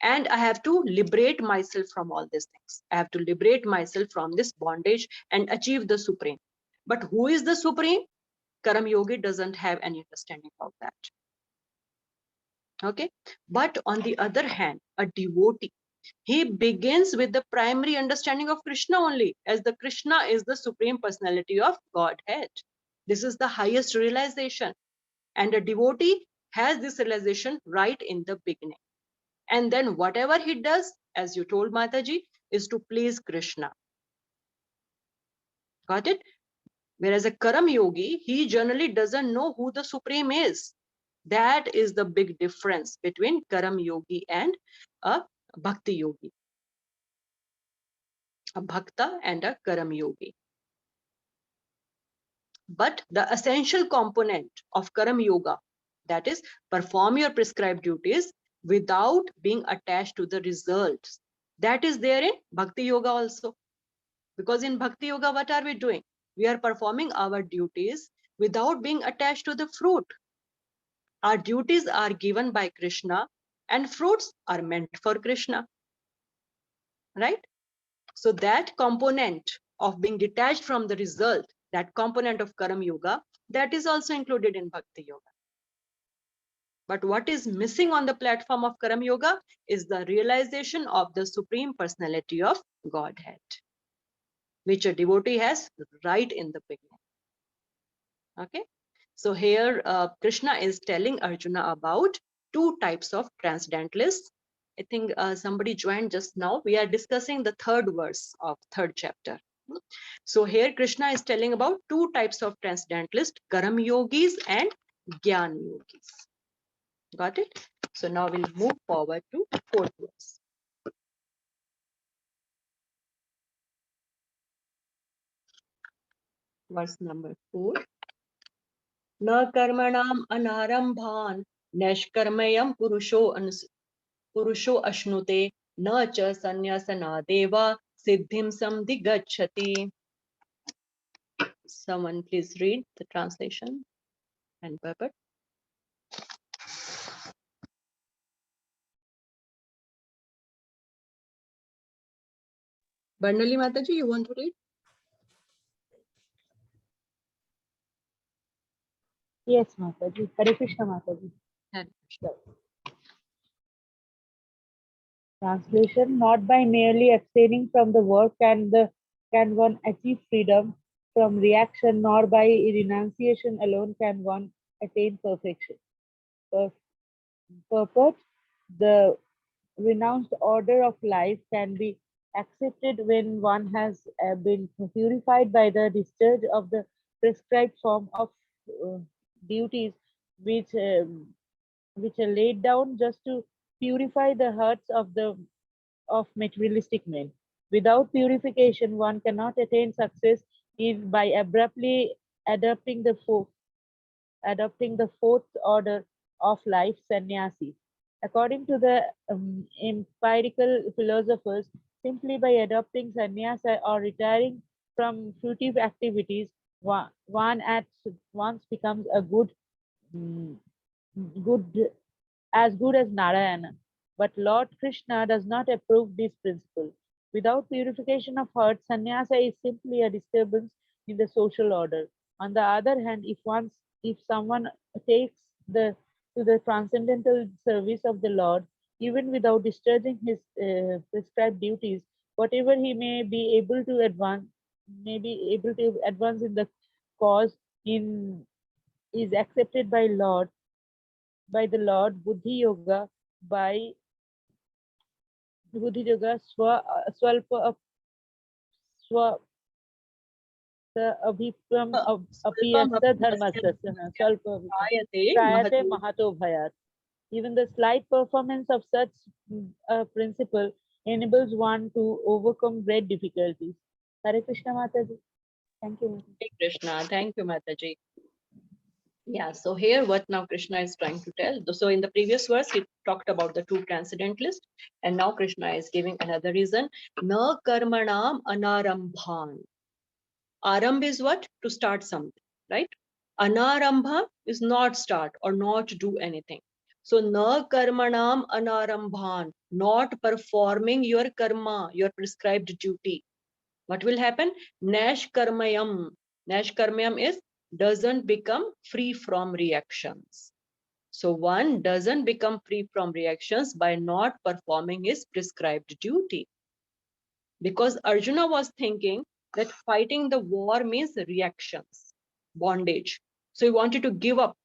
and I have to liberate myself from all these things. I have to liberate myself from this bondage and achieve the Supreme. But who is the Supreme? Karam Yogi doesn't have any understanding of that. Okay, but on the other hand, a devotee, he begins with the primary understanding of Krishna only, as the Krishna is the Supreme Personality of Godhead. This is the highest realization. And a devotee has this realization right in the beginning. And then whatever he does, as you told Mataji, is to please Krishna. Got it? Whereas a Karam Yogi, he generally doesn't know who the Supreme is. That is the big difference between Karam Yogi and a Bhakti Yogi. A Bhakta and a Karam Yogi. But the essential component of Karam Yoga, that is, perform your prescribed duties without being attached to the results, that is there in Bhakti Yoga also. Because in Bhakti Yoga, what are we doing? We are performing our duties without being attached to the fruit. Our duties are given by Krishna and fruits are meant for Krishna. Right? So that component of being detached from the result, that component of Karam Yoga, that is also included in Bhakti Yoga. But what is missing on the platform of Karam Yoga is the realization of the Supreme Personality of Godhead, which a devotee has right in the beginning. Okay, so here Krishna is telling Arjuna about two types of transcendentalists. I think somebody joined just now. We are discussing the third verse of third chapter. So here Krishna is telling about two types of transcendentalists, Karam Yogis and Gyan Yogis. Got it? So now we'll move forward to fourth verse. Verse number 4. Na karmanam anarambhan nashkarmayam purusho ashnute na cha sanyasana deva siddhim samdigachati. Someone please read the translation and purport. Bandali Mataji, you want to read? Yes, Mataji. Hare Krishna, Mataji. Hare Translation: not by merely abstaining from the work can one achieve freedom from reaction, nor by renunciation alone can one attain perfection. Purport: the renounced order of life can be accepted when one has been purified by the discharge of the prescribed form of uh, duties which which are laid down just to purify the hearts of materialistic men. Without purification, one cannot attain success if by abruptly adopting the fourth order of life, sannyasi. According to the empirical philosophers, simply by adopting sannyasa or retiring from fruitive activities, one at once becomes a mm, good as good as Narayana. But Lord Krishna does not approve this principle. Without purification of heart, sannyasa is simply a disturbance in the social order. On the other hand, if someone takes the to the transcendental service of the Lord, even without discharging his prescribed duties, whatever he may be able to advance in the cause in is accepted by the Lord by Buddhi Yoga Swalpa Swa Abhipram Swalpam Apiyasta Dharmasya Swalpa Ayate Prayate Mahato. Mahato Bhayat. Even the slight performance of such principle enables one to overcome great difficulties. Hare Krishna Mataji. Thank you. Hare Krishna. Thank you, Mataji. Yeah, so here what now Krishna is trying to tell. So in the previous verse, he talked about the two transcendentalists, and now Krishna is giving another reason. Na karmanam anarambhan. Arambh is what? To start something, right? Anarambha is not start or not do anything. So na karmanam anarambhan, not performing your karma, your prescribed duty. What will happen? Nash karmayam. Nash karmayam is doesn't become free from reactions. So one doesn't become free from reactions by not performing his prescribed duty. Because Arjuna was thinking that fighting the war means reactions, bondage. So he wanted to give up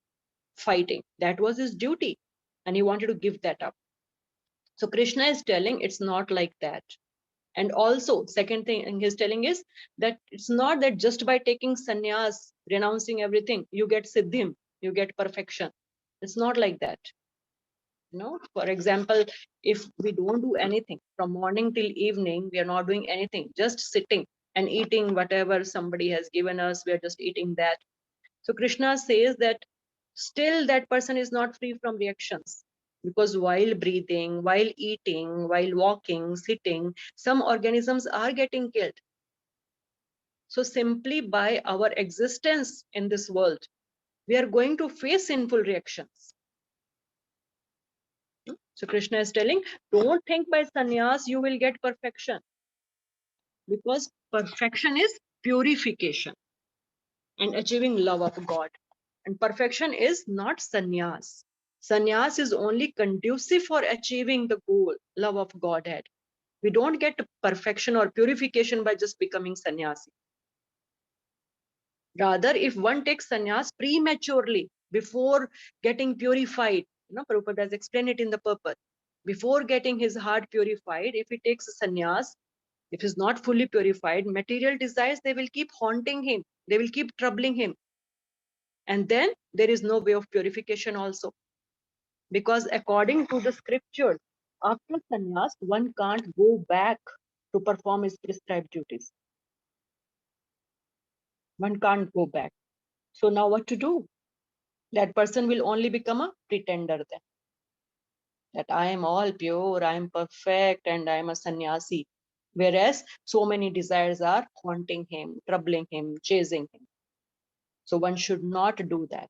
fighting. That was his duty. And he wanted to give that up. So Krishna is telling it's not like that. And also, second thing he's telling is that it's not that just by taking sannyas, renouncing everything, you get siddhim, you get perfection. It's not like that. You know, for example, if we don't do anything from morning till evening, we are not doing anything, just sitting and eating whatever somebody has given us, we are just eating that. So Krishna says that still that person is not free from reactions, because while breathing, while eating, while walking, sitting, some organisms are getting killed. So simply by our existence in this world, we are going to face sinful reactions. So Krishna is telling, don't think by sannyas you will get perfection, because perfection is purification and achieving love of God. And perfection is not sannyas. Sannyas is only conducive for achieving the goal, love of Godhead. We don't get perfection or purification by just becoming sannyasi. Rather, if one takes sannyas prematurely, before getting purified, Prabhupada has explained it in the purpose. Before getting his heart purified, if he takes a sannyas, if he's not fully purified, material desires, they will keep haunting him. They will keep troubling him. And then there is no way of purification also. Because according to the scriptures, after sannyas, one can't go back to perform his prescribed duties. One can't go back. So now what to do? That person will only become a pretender then. That I am all pure, I am perfect, and I am a sannyasi. Whereas so many desires are haunting him, troubling him, chasing him. So one should not do that.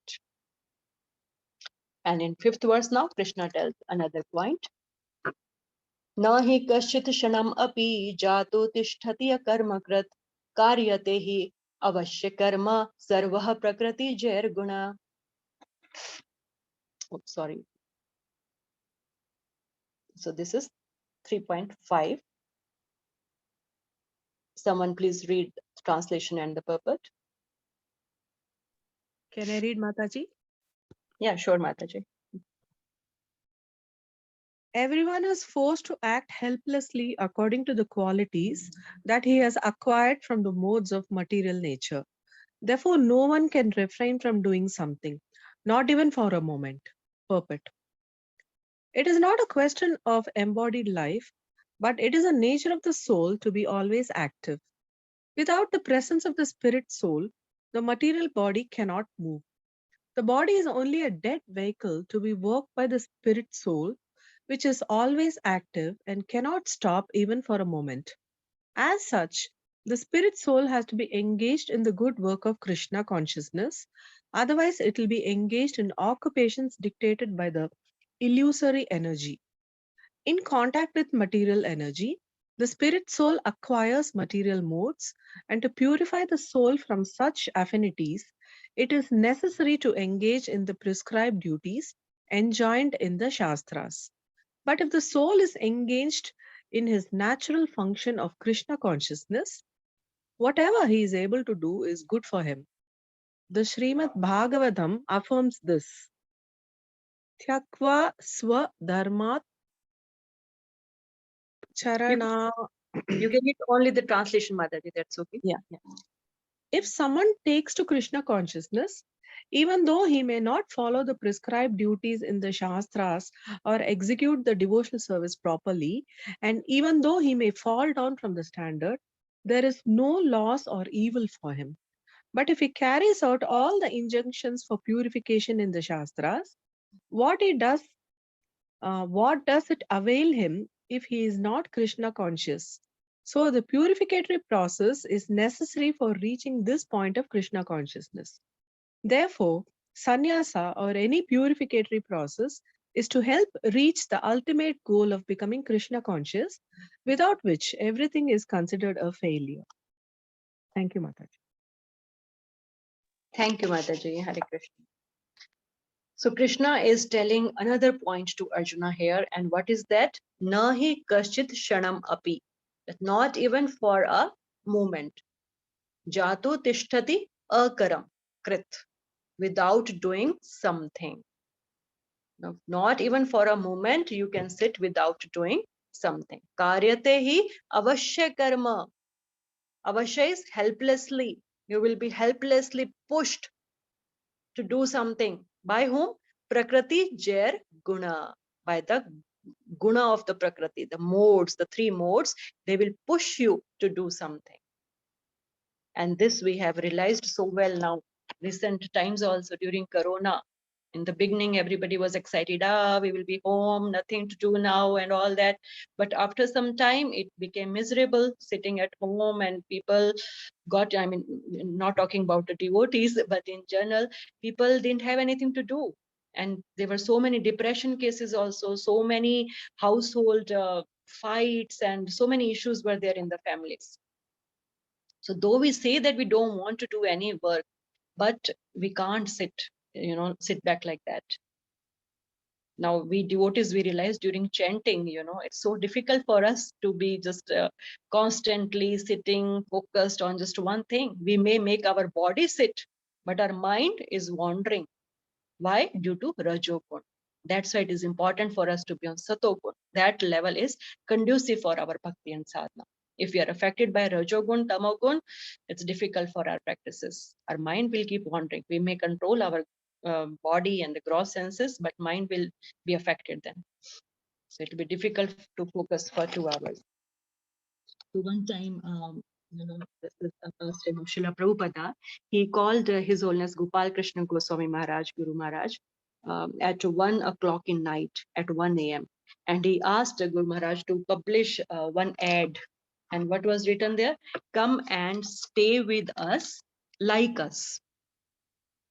And in 5th verse now, Krishna tells another point. Na hi kaschit shanam api jato tishtati karmakrat karyate hi avashya karma sarvah prakriti jair guna. Oh, sorry. So this is 3.5. Someone please read the translation and the purport. Can I read, Mataji? Yeah, sure, Mataji. Everyone is forced to act helplessly according to the qualities that he has acquired from the modes of material nature. Therefore, no one can refrain from doing something, not even for a moment. Purport. It is not a question of embodied life, but it is a nature of the soul to be always active. Without the presence of the spirit soul, the material body cannot move. The body is only a dead vehicle to be worked by the spirit soul, which is always active and cannot stop even for a moment. As such, the spirit soul has to be engaged in the good work of Krishna consciousness, otherwise, it will be engaged in occupations dictated by the illusory energy. In contact with material energy, the spirit soul acquires material modes, and to purify the soul from such affinities, it is necessary to engage in the prescribed duties enjoined in the Shastras. But if the soul is engaged in his natural function of Krishna consciousness, whatever he is able to do is good for him. The Srimad Bhagavatam affirms this. Thyakva swa dharmat charana. You can read only the translation, Mataji. That's okay. Yeah. If someone takes to Krishna consciousness, even though he may not follow the prescribed duties in the Shastras or execute the devotional service properly, and even though he may fall down from the standard, there is no loss or evil for him. But if he carries out all the injunctions for purification in the Shastras, what does it avail him if he is not Krishna conscious? So the purificatory process is necessary for reaching this point of Krishna consciousness. Therefore, sannyasa or any purificatory process is to help reach the ultimate goal of becoming Krishna conscious, without which everything is considered a failure. Thank you, Mataji. Thank you, Mataji. Hare Krishna. So Krishna is telling another point to Arjuna here. And what is that? Nahi kaschit shanam api. That not even for a moment. Jato tishtati akaram krit. Without doing something. Now, not even for a moment you can sit without doing something. Karyate hi avashya karma. Avashya is helplessly. You will be helplessly pushed to do something. By whom? Prakriti Jair Guna. By the guna of the Prakriti, the modes, the 3 modes, they will push you to do something. And this we have realized so well now. Recent times also during Corona. In the beginning, everybody was excited. We will be home, nothing to do now and all that. But after some time, it became miserable sitting at home, and people got, I mean, not talking about the devotees, but in general, people didn't have anything to do. And there were so many depression cases also, so many household fights, and so many issues were there in the families. So though we say that we don't want to do any work, but we can't sit back like that. Now we devotees, we realize during chanting, it's so difficult for us to be just constantly sitting focused on just one thing. We may make our body sit, but our mind is wandering. Why? Due to rajogun. That's why it is important for us to be on satogun. That level is conducive for our bhakti and sadhana. If we are affected by rajogun, tamogun, it's difficult for our practices. Our mind will keep wandering. We may control our body and the gross senses, but mind will be affected then. So it will be difficult to focus for 2 hours. So one time, this is a person of Srila Prabhupada. He called His Holiness Gopal Krishna Goswami Maharaj, Guru Maharaj, at 1 o'clock in night, at 1 a.m. And he asked Guru Maharaj to publish one ad. And what was written there? Come and stay with us like us.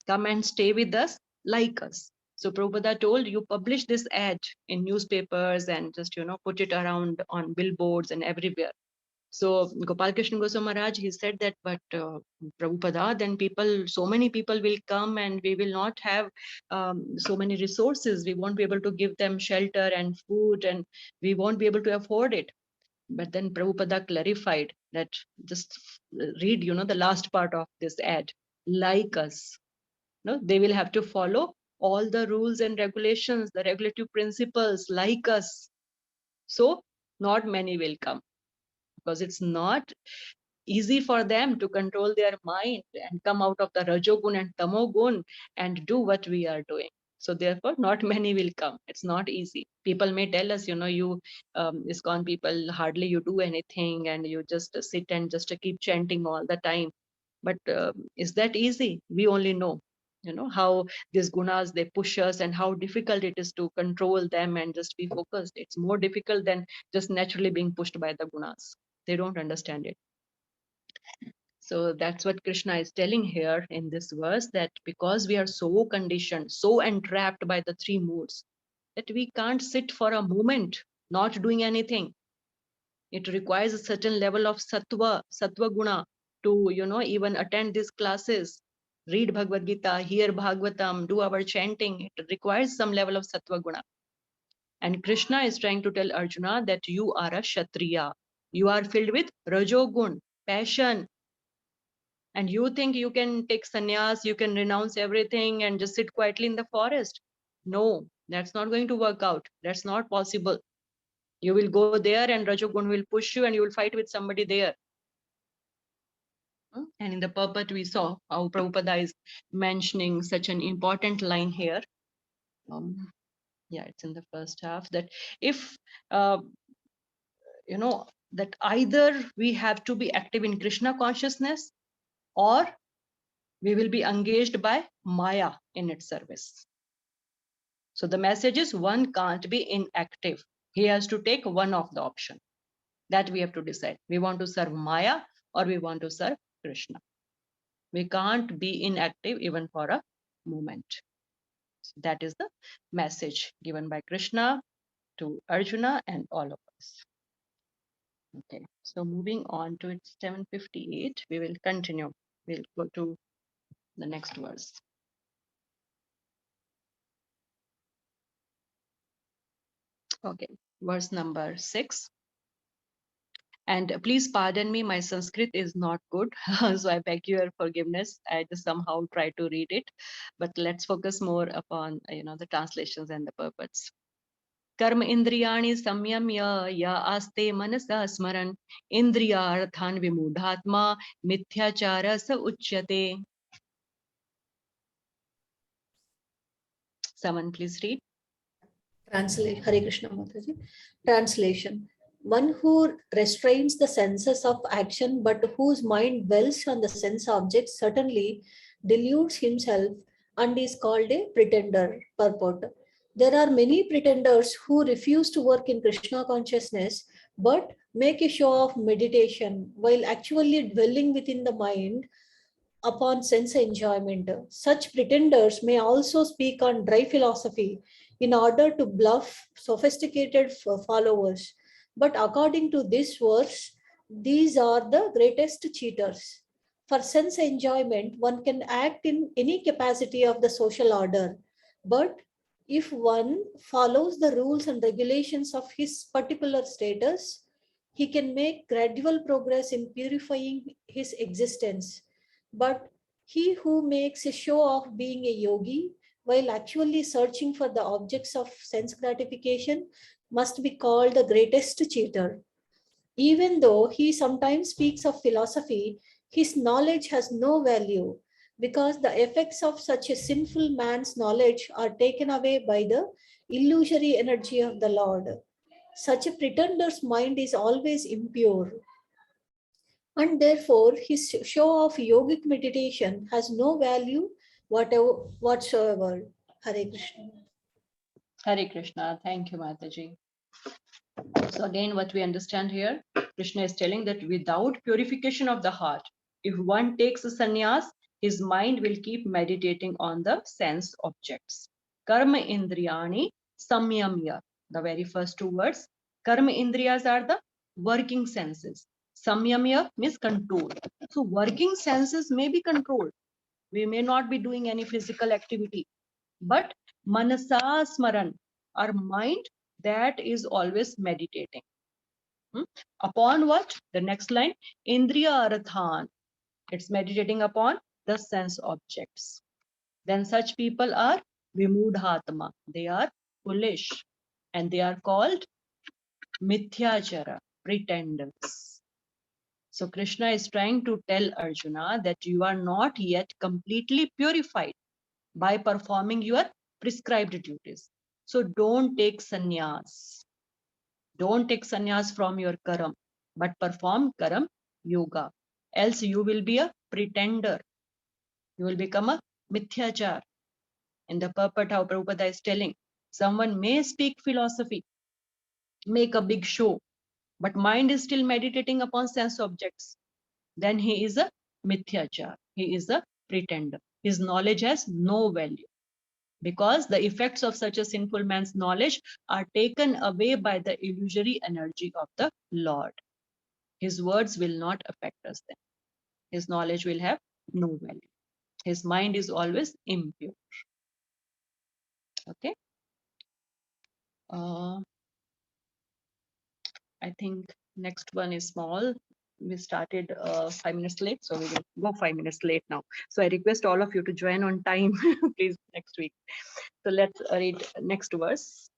Come and stay with us like us. So Prabhupada told, you publish this ad in newspapers and just, put it around on billboards and everywhere. So Gopal Krishna Goswami Maharaj, he said that, but Prabhupada, then so many people will come and we will not have so many resources. We won't be able to give them shelter and food and we won't be able to afford it. But then Prabhupada clarified that, just read, the last part of this ad, like us. No, they will have to follow all the rules and regulations, the regulative principles like us. So not many will come, because it's not easy for them to control their mind and come out of the rajogun and tamogun and do what we are doing. So therefore not many will come. It's not easy. People may tell us, you ISKCON people, hardly you do anything and you just sit and just keep chanting all the time. But is that easy? We only know, how these gunas, they push us and how difficult it is to control them and just be focused. It's more difficult than just naturally being pushed by the gunas. They don't understand it. So that's what Krishna is telling here in this verse, that because we are so conditioned, so entrapped by the three moods, that we can't sit for a moment not doing anything. It requires a certain level of sattva guna to, even attend these classes, read Bhagavad Gita, hear Bhagavatam, do our chanting. It requires some level of sattva guna. And Krishna is trying to tell Arjuna that you are a Kshatriya. You are filled with rajogun, passion. And you think you can take sannyas, you can renounce everything and just sit quietly in the forest. No, that's not going to work out. That's not possible. You will go there and Rajogun will push you and you will fight with somebody there. And in the purport, we saw how Prabhupada is mentioning such an important line here. Yeah, it's in the first half, that if, that either we have to be active in Krishna consciousness or we will be engaged by Maya in its service. So the message is, one can't be inactive. He has to take one of the option. That we have to decide. We want to serve Maya or we want to serve Krishna. We can't be inactive even for a moment. So that is the message given by Krishna to Arjuna and all of us. Okay, so moving on to it's 7:58, we will continue. We'll go to the next verse. Okay, verse number 6. And please pardon me, my Sanskrit is not good, so I beg your forgiveness. I just somehow try to read it, but let's focus more upon the translations and the purports. Karma indriyani samyamya ya aste manasa smaran indriyarthan vimudhatma mithyachara sa uchyate. Someone please read. Translate. Hare Krishna Mataji. Translation. One who restrains the senses of action but whose mind dwells on the sense objects certainly deludes himself and is called a pretender. Purport. There are many pretenders who refuse to work in Krishna consciousness but make a show of meditation while actually dwelling within the mind upon sense enjoyment. Such pretenders may also speak on dry philosophy in order to bluff sophisticated followers. But according to this verse, these are the greatest cheaters. For sense enjoyment, one can act in any capacity of the social order. But if one follows the rules and regulations of his particular status, he can make gradual progress in purifying his existence. But he who makes a show of being a yogi while actually searching for the objects of sense gratification must be called the greatest cheater. Even though he sometimes speaks of philosophy, his knowledge has no value because the effects of such a sinful man's knowledge are taken away by the illusory energy of the Lord. Such a pretender's mind is always impure. and therefore his show of yogic meditation has no value whatsoever. Hare Krishna. Hare Krishna. Thank you, Mataji. So again, what we understand here, Krishna is telling that without purification of the heart, if one takes a sannyas, his mind will keep meditating on the sense objects. Karma indriyani samyamya. The very first two words. Karma indriyas are the working senses. Samyamya means control. So working senses may be controlled. We may not be doing any physical activity, but manasa smaran, our mind, that is always meditating. Upon what? The next line, indriya arathan, it's meditating upon the sense objects. Then such people are vimudhatma, they are foolish, and they are called mithyachara, pretenders. So Krishna is trying to tell Arjuna that you are not yet completely purified by performing your prescribed duties. So don't take sannyas. Don't take sannyas from your karam, but perform karam yoga. Else you will be a pretender. You will become a mithyachar. In the purport, how Prabhupada is telling, someone may speak philosophy, make a big show, but mind is still meditating upon sense objects. Then he is a mithyachar. He is a pretender. His knowledge has no value, because the effects of such a sinful man's knowledge are taken away by the illusory energy of the Lord. His words will not affect us then. His knowledge will have no value. His mind is always impure. Okay. I think next one is small. We started 5 minutes late, so we will go 5 minutes late now. So I request all of you to join on time, please, next week. So let's read next verse.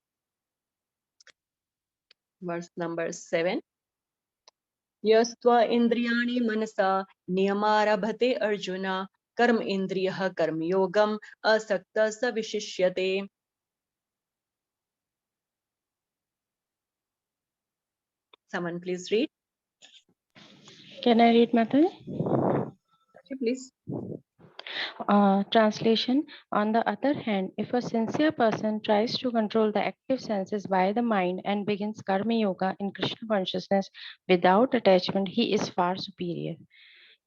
Verse number 7. Yasva indriyani manasa niyamarabhate Arjuna karm indriyah karm yogam asakta sa vishishyate. Someone please read. Can I read, Mataji? Okay, please. Translation. On the other hand, if a sincere person tries to control the active senses by the mind and begins karma yoga in Krishna consciousness without attachment, he is far superior.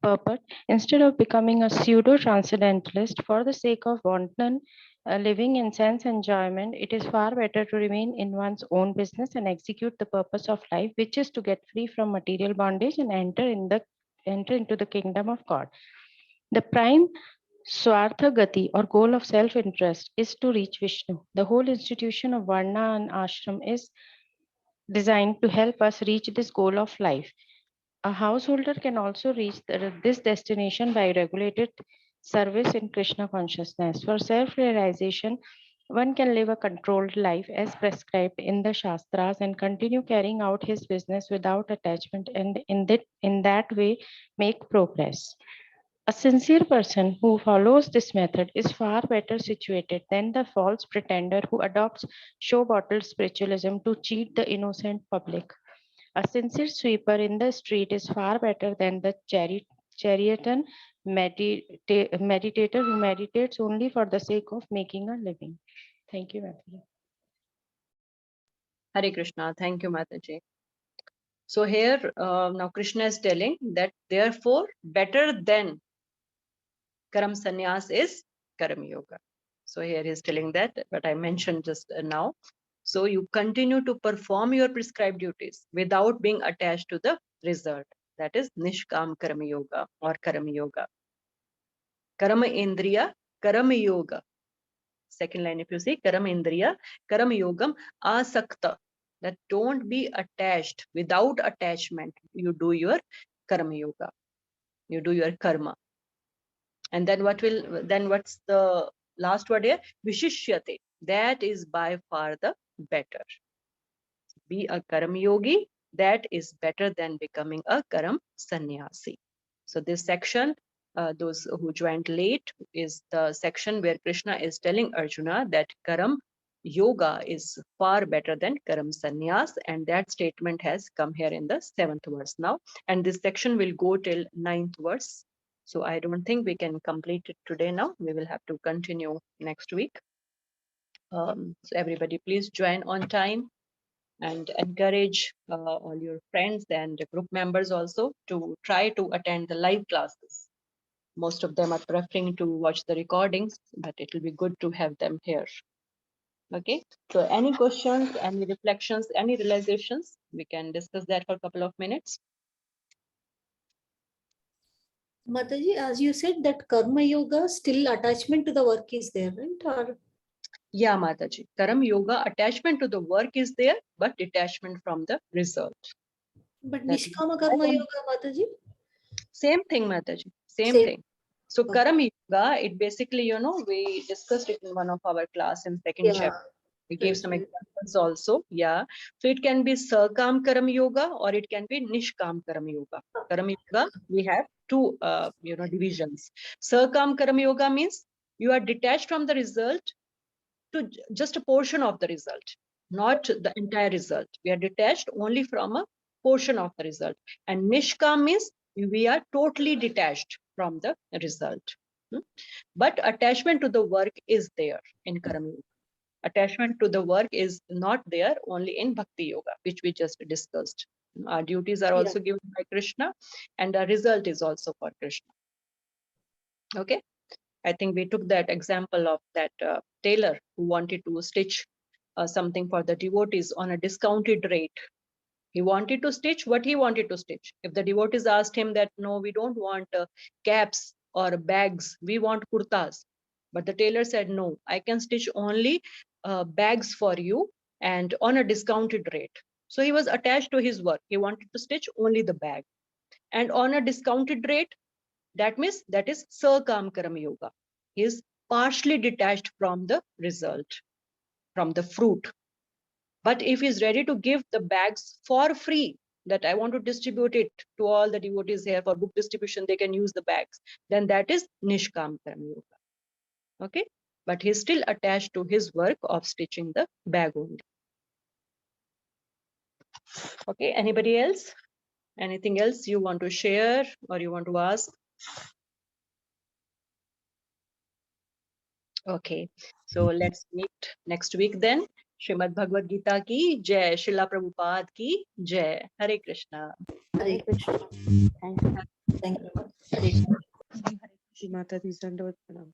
Purport. Instead of becoming a pseudo transcendentalist for the sake of wanton living in sense enjoyment, it is far better to remain in one's own business and execute the purpose of life, which is to get free from material bondage and enter into the kingdom of God. The prime Swartha Gati, or goal of self-interest, is to reach Vishnu. The whole institution of Varna and Ashram is designed to help us reach this goal of life. A householder can also reach this destination by regulated service in Krishna consciousness. For self-realization, one can live a controlled life as prescribed in the Shastras and continue carrying out his business without attachment, and in that way make progress. A sincere person who follows this method is far better situated than the false pretender who adopts show bottled spiritualism to cheat the innocent public. A sincere sweeper in the street is far better than the charlatan meditator who meditates only for the sake of making a living. Thank you, Mataji. Hare Krishna. Thank you, Mataji. So here now Krishna is telling that therefore better than karam sannyas is karam yoga. So here he is telling that, but I mentioned just now. So you continue to perform your prescribed duties without being attached to the result. That is nishkam karma yoga or karma yoga. Karma indriya karma yoga. Second line, if you see karma indriya karma yogam asakta. That don't be attached. Without attachment, you do your karma yoga. You do your karma. And then what's the last word here? Vishishyate. That is by far the better. Be a karam yogi. That is better than becoming a karam sannyasi. So this section, those who joined late, is the section where Krishna is telling Arjuna that karam yoga is far better than karam sannyas, and that statement has come here in the 7th verse now, and this section will go till 9th verse. So I don't think we can complete it today now. We will have to continue next week. So everybody please join on time and encourage all your friends and group members also to try to attend the live classes. Most of them are preferring to watch the recordings, but it will be good to have them here. Okay, so any questions, any reflections, any realizations, we can discuss that for a couple of minutes. Mataji, as you said that karma yoga, still attachment to the work is there, right? Or Yeah, Mataji. Karam yoga, attachment to the work is there, but detachment from the result. but That nishkama karma yoga, Mataji? same thing, Mataji. Same Same. thing. So Okay. Karam yoga, it basically, we discussed it in one of our class in second Yeah. chapter. We gave Right, some right. examples also. Yeah. So it can be Sakam Karam Yoga or it can be Nishkam Karam Yoga. Karam Yoga, we have two, divisions. Sakam Karam Yoga means you are detached from the result to just a portion of the result, not the entire result. We are detached only from a portion of the result. And Nishkam means we are totally detached from the result. But attachment to the work is there in Karam Yoga. Attachment to the work is not there only in Bhakti Yoga, which we just discussed. Our duties are Yeah. also given by Krishna, and the result is also for Krishna. Okay, I think we took that example of that tailor who wanted to stitch something for the devotees on a discounted rate. He wanted to stitch what he wanted to stitch. If the devotees asked him that, no, we don't want caps or bags, we want kurtas. But the tailor said, no, I can stitch only bags for you and on a discounted rate. So he was attached to his work. He wanted to stitch only the bag. And on a discounted rate, that means that is Sakam Karam Yoga. He is partially detached from the result, from the fruit. But if he's ready to give the bags for free, that I want to distribute it to all the devotees here for book distribution, they can use the bags, then that is Nishkam Karma Yoga. Okay, but he's still attached to his work of stitching the bag only. Okay, anybody else? Anything else you want to share or you want to ask? Okay, so let's meet next week then. Srimad Bhagavad Gita ki jai, Srila Prabhupada ki jai. Hare Krishna. Hare Krishna. Thank you. Thank you. Hare Krishna. Mataji's Dandavat Pranam.